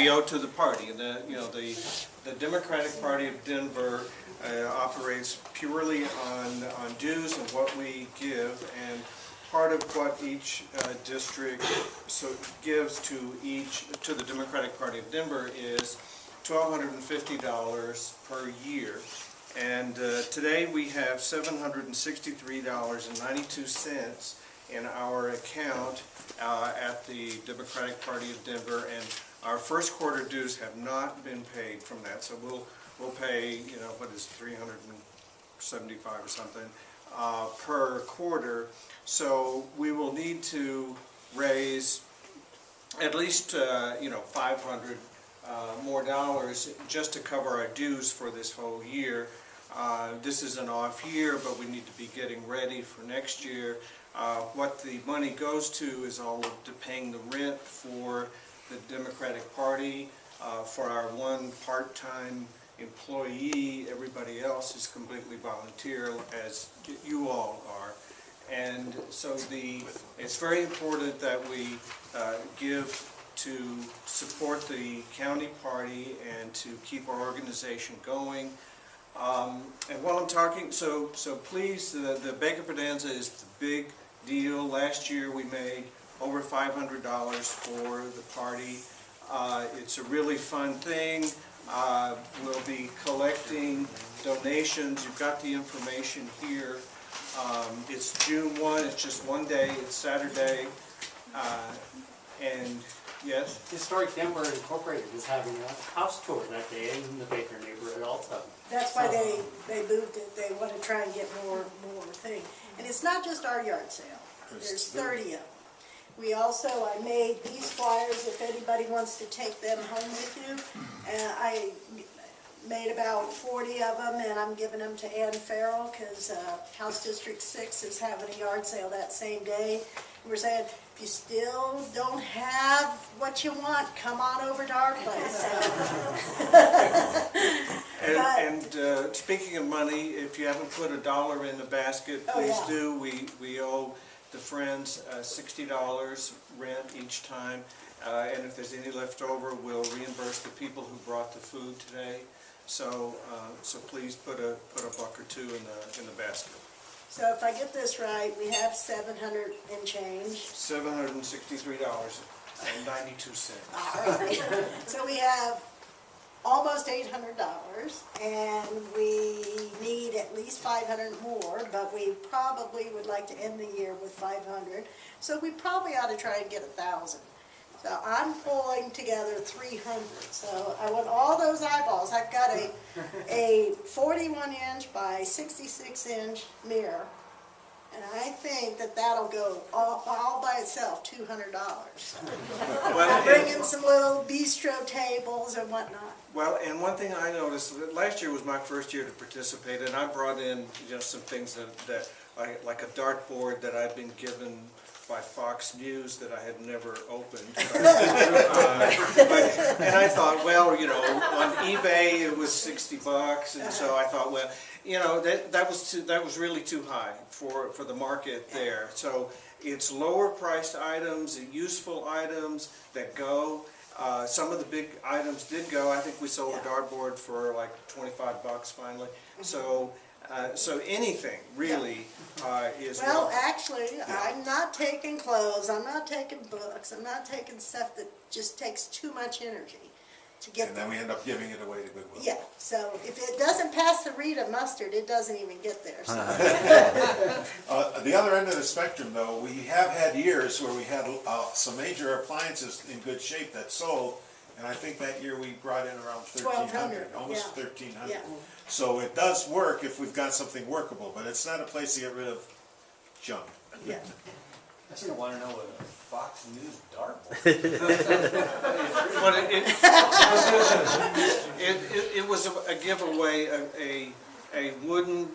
we owe to the party. And the Democratic Party of Denver operates purely on dues and what we give, and part of what each district gives to the Democratic Party of Denver is $1,250 per year. And today we have $763.92 in our account at the Democratic Party of Denver, and our first quarter dues have not been paid from that. So we'll pay, what is $375 or something per quarter. So we will need to raise at least 500 more dollars just to cover our dues for this whole year. This is an off year, but we need to be getting ready for next year. What the money goes to is all of paying the rent for the Democratic Party, for our one part-time employee. Everybody else is completely volunteer, as you all are. And so it's very important that we give to support the county party and to keep our organization going. And while I'm talking, so please, the Baker Bonanza is the big deal. Last year we made over $500 for the party. It's a really fun thing. We'll be collecting donations. You've got the information here. It's June 1. It's just one day. It's Saturday. And yes? Historic Denver Incorporated is having a house tour that day in the Baker neighborhood also. That's why they moved it. They want to try and get more thing. And it's not just our yard sale. There's 30 of them. We also, I made these flyers if anybody wants to take them home with you. And I made about 40 of them, and I'm giving them to Ann Farrell because House District 6 is having a yard sale that same day. We're saying, if you still don't have what you want, come on over to our place. And speaking of money, if you haven't put $1 in the basket, please do. We owe the Friends $60 rent each time, and if there's any left over, we'll reimburse the people who brought the food today. So please put a buck or two in the basket. So if I get this right, we have 700 and change. $763.92. All right. So we have almost $800, and we need at least 500 more, but we probably would like to end the year with 500. So we probably ought to try and get 1,000. So I'm pulling together 300. So I want all those eyeballs. I've got a 41-inch by 66-inch mirror, and I think that'll go all by itself, $200. I'll bring in some little bistro tables and whatnot. Well, and one thing I noticed, last year was my first year to participate, and I brought in some things that like a dartboard that I've been given by Fox News that I had never opened. And I thought, well, on eBay it was $60, and so I thought, well, that was really too high for the market there. So it's lower priced items, useful items that go. Some of the big items did go. I think we sold a dartboard for like $25 finally. So anything really is. Well, actually, I'm not taking clothes. I'm not taking books. I'm not taking stuff that just takes too much energy to get. And then we end up giving it away to Goodwill. Yeah. So if it doesn't pass the Rita mustard, it doesn't even get there. So. The other end of the spectrum, though, we have had years where we had some major appliances in good shape that sold, and I think that year we brought in around 1,300, almost 1,300. Yeah. So it does work if we've got something workable, but it's not a place to get rid of junk. Yeah. I still want to know what a Fox News dartboard. It was a giveaway, a wooden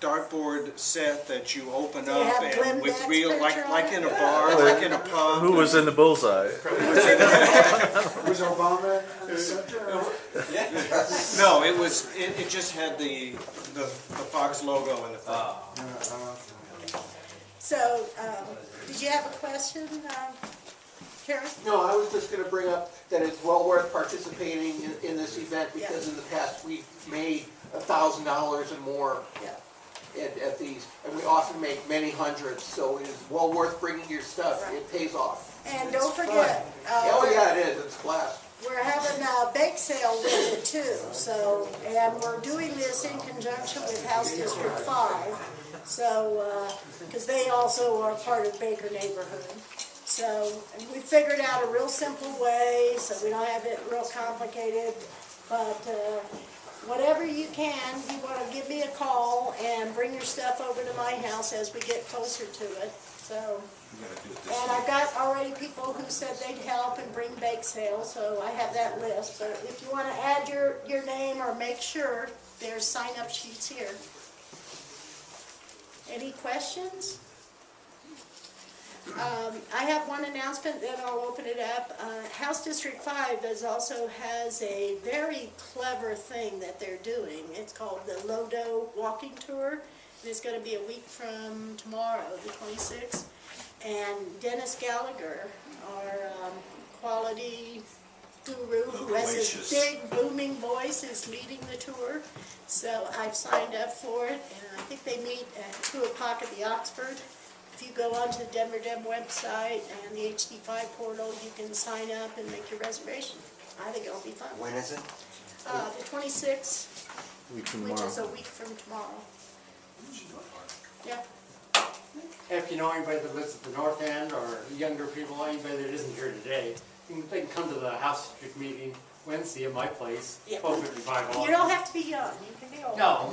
dartboard set that you open up and with real, like in a bar, like in a pub. Who was in the bullseye? Was Obama in the center? No, it just had the Fox logo in the front. So, did you have a question, Karen? No, I was just gonna bring up that it's well worth participating in this event because in the past, we've made $1,000 and more Yeah. at these. And we often make many hundreds, so it is well worth bringing your stuff. Right. It pays off. And don't forget, Oh, yeah, it is. It's a blast. we're having a bake sale with it too, so, and we're doing this in conjunction with House District 5. So, because they also are part of Baker neighborhood. So, and we figured out a real simple way, so we don't have it real complicated. But, whatever you can, you wanna give me a call and bring your stuff over to my house as we get closer to it, so. You gotta do it this And way. I've got already people who said they'd help and bring bake sales, so I have that list. But if you wanna add your name or make sure, there's sign-up sheets here. Any questions? I have one announcement, then I'll open it up. House District 5 also has a very clever thing that they're doing. It's called the Lodo Walking Tour. And it's gonna be a week from tomorrow, the 26th. And Dennis Gallagher, our quality guru who has this Loquacious. big booming voice, is leading the tour. So I've signed up for it, and I think they meet at 2 o'clock at the Oxford. If you go onto the Denver Dem website and the HD5 portal, you can sign up and make your reservation. I think it'll be fun. When is it? The 26th, which is a week from tomorrow. Yeah. If you know anybody that lives at the north end, or younger people, anybody that isn't here today, they can come to the House District meeting Wednesday at my place, Yeah. 12:55. You don't have to be young, you can be old. No.